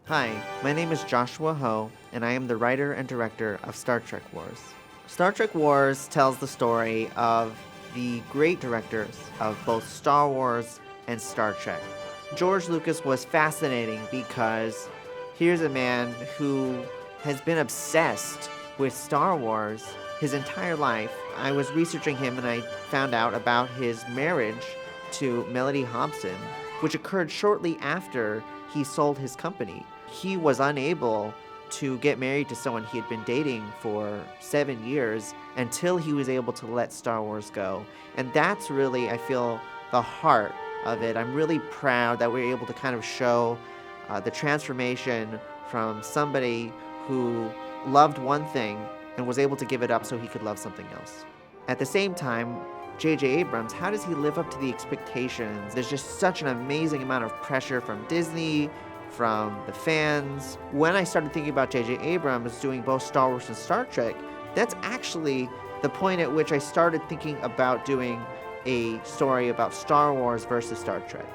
Hi, my name is Joshua Ho, and I am the writer and director of Star Trek Wars. Star Trek Wars tells the story of the great directors of both Star Wars and Star Trek. George Lucas was fascinating because here's a man who has been obsessed with Star Wars his entire life. I was researching him and I found out about his marriage to Melody Hobson, which occurred shortly after he sold his company. He was unable to get married to someone he had been dating for 7 years until he was able to let Star Wars go. And that's really, I feel, the heart of it. I'm really proud that we were able to kind of show the transformation from somebody who loved one thing and was able to give it up so he could love something else. At the same time, J.J. Abrams, how does he live up to the expectations? There's just such an amazing amount of pressure from Disney, from the fans. When I started thinking about J.J. Abrams doing both Star Wars and Star Trek, that's actually the point at which I started thinking about doing a story about Star Wars versus Star Trek.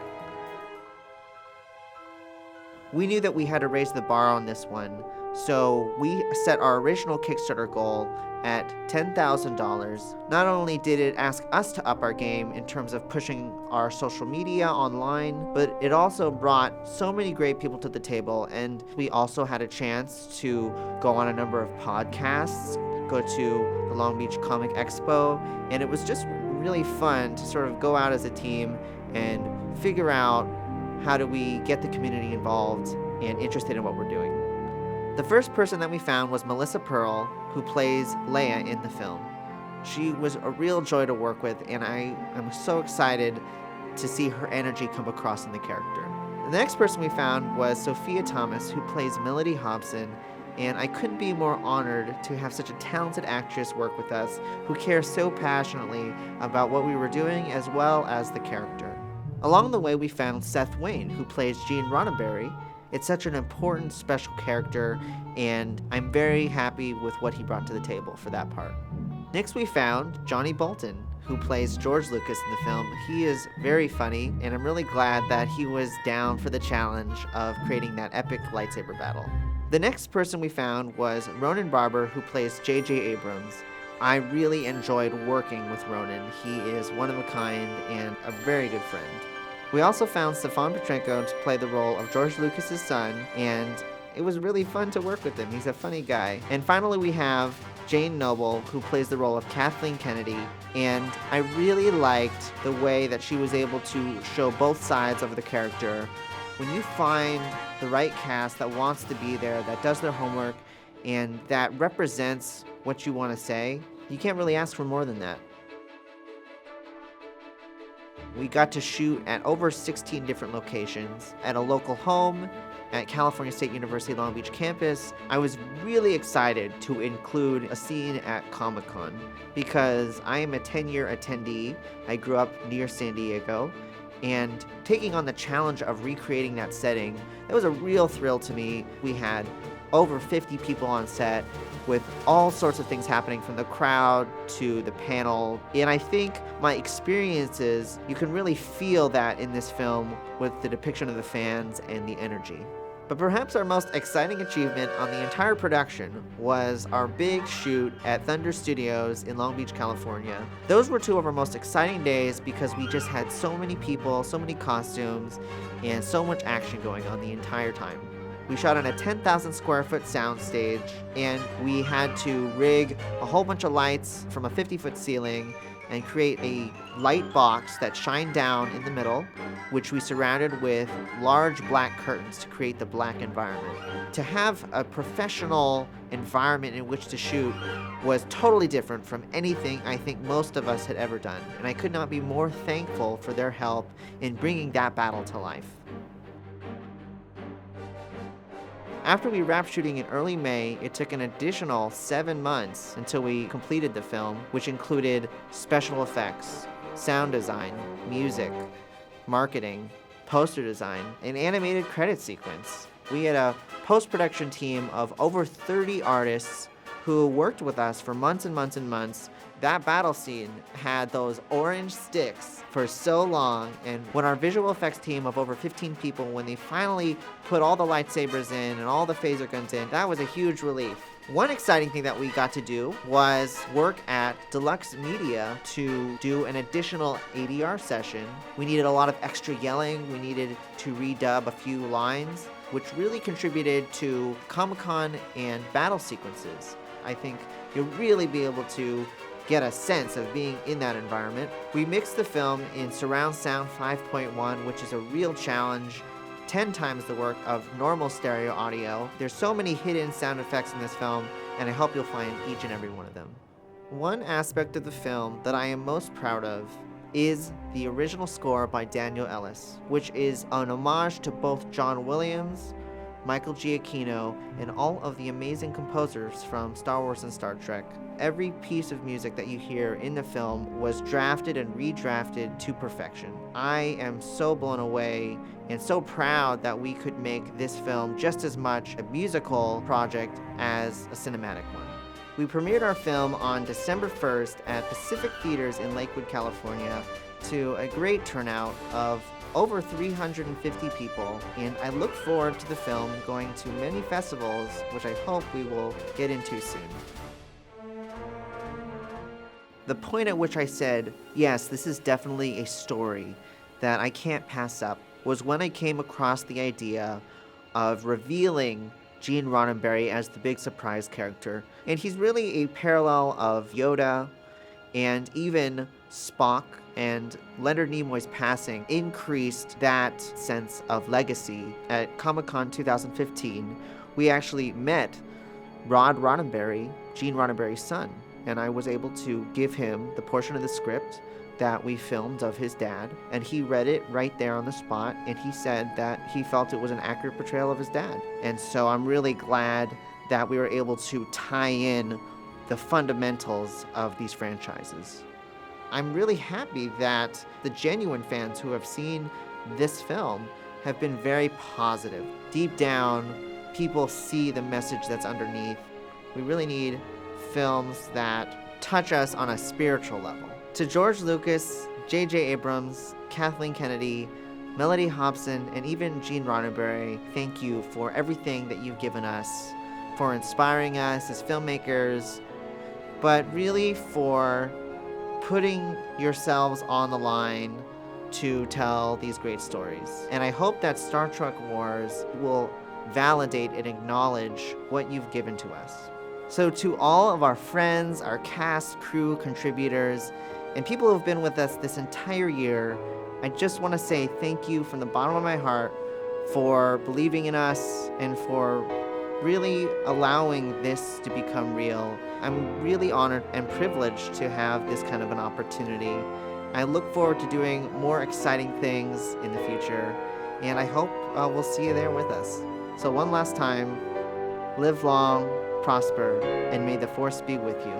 We knew that we had to raise the bar on this one, so we set our original Kickstarter goal at $10,000. Not only did it ask us to up our game in terms of pushing our social media online, but it also brought so many great people to the table, and we also had a chance to go on a number of podcasts, go to the Long Beach Comic Expo, and it was just really fun to sort of go out as a team and figure out how do we get the community involved and interested in what we're doing. The first person that we found was Melissa Pearl, who plays Leia in the film. She was a real joy to work with, and I am so excited to see her energy come across in the character. The next person we found was Sophia Thomas, who plays Melody Hobson, and I couldn't be more honored to have such a talented actress work with us who cares so passionately about what we were doing as well as the character. Along the way, we found Seth Wayne, who plays Gene Roddenberry. It's such an important, special character, and I'm very happy with what he brought to the table for that part. Next, we found Johnny Bolton, who plays George Lucas in the film. He is very funny, and I'm really glad that he was down for the challenge of creating that epic lightsaber battle. The next person we found was Ronan Barber, who plays J.J. Abrams. I really enjoyed working with Ronan. He is one of a kind and a very good friend. We also found Stefan Petrenko to play the role of George Lucas's son, and it was really fun to work with him. He's a funny guy. And finally, we have Jane Noble, who plays the role of Kathleen Kennedy, and I really liked the way that she was able to show both sides of the character. When you find the right cast that wants to be there, that does their homework, and that represents what you want to say, you can't really ask for more than that. We got to shoot at over 16 different locations, at a local home, at California State University Long Beach campus. I was really excited to include a scene at Comic-Con because I am a 10-year attendee. I grew up near San Diego, and taking on the challenge of recreating that setting, that was a real thrill to me. We had over 50 people on set with all sorts of things happening, from the crowd to the panel. And I think my experiences, you can really feel that in this film with the depiction of the fans and the energy. But perhaps our most exciting achievement on the entire production was our big shoot at Thunder Studios in Long Beach, California. Those were two of our most exciting days because we just had so many people, so many costumes, and so much action going on the entire time. We shot on a 10,000 square foot soundstage, and we had to rig a whole bunch of lights from a 50-foot ceiling and create a light box that shined down in the middle, which we surrounded with large black curtains to create the black environment. To have a professional environment in which to shoot was totally different from anything I think most of us had ever done, and I could not be more thankful for their help in bringing that battle to life. After we wrapped shooting in early May, it took an additional 7 months until we completed the film, which included special effects, sound design, music, marketing, poster design, and animated credit sequence. We had a post-production team of over 30 artists who worked with us for months and months and months, That battle scene had those orange sticks for so long, and when our visual effects team of over 15 people, when they finally put all the lightsabers in and all the phaser guns in, that was a huge relief. One exciting thing that we got to do was work at Deluxe Media to do an additional ADR session. We needed a lot of extra yelling. We needed to redub a few lines, which really contributed to Comic-Con and battle sequences. I think you'll really be able to get a sense of being in that environment. We mixed the film in surround sound 5.1, which is a real challenge, 10 times the work of normal stereo audio. There's so many hidden sound effects in this film, and I hope you'll find each and every one of them. One aspect of the film that I am most proud of is the original score by Daniel Ellis, which is an homage to both John Williams, Michael Giacchino, and all of the amazing composers from Star Wars and Star Trek. Every piece of music that you hear in the film was drafted and redrafted to perfection. I am so blown away and so proud that we could make this film just as much a musical project as a cinematic one. We premiered our film on December 1st at Pacific Theaters in Lakewood, California, to a great turnout of over 350 people, and I look forward to the film going to many festivals, which I hope we will get into soon. The point at which I said, yes, this is definitely a story that I can't pass up, was when I came across the idea of revealing Gene Roddenberry as the big surprise character. And he's really a parallel of Yoda and even Spock, and Leonard Nimoy's passing increased that sense of legacy. At Comic-Con 2015, we actually met Rod Roddenberry, Gene Roddenberry's son, and I was able to give him the portion of the script that we filmed of his dad, and he read it right there on the spot, and he said that he felt it was an accurate portrayal of his dad. And so I'm really glad that we were able to tie in the fundamentals of these franchises. I'm really happy that the genuine fans who have seen this film have been very positive. Deep down, people see the message that's underneath. We really need films that touch us on a spiritual level. To George Lucas, J.J. Abrams, Kathleen Kennedy, Melody Hobson, and even Gene Roddenberry, thank you for everything that you've given us, for inspiring us as filmmakers, but really for putting yourselves on the line to tell these great stories. And I hope that Star Trek Wars will validate and acknowledge what you've given to us. So to all of our friends, our cast, crew, contributors, and people who have been with us this entire year, I just want to say thank you from the bottom of my heart for believing in us and for really allowing this to become real. I'm really honored and privileged to have this kind of an opportunity. I look forward to doing more exciting things in the future, and I hope we'll see you there with us. So one last time, live long, prosper, and may the Force be with you.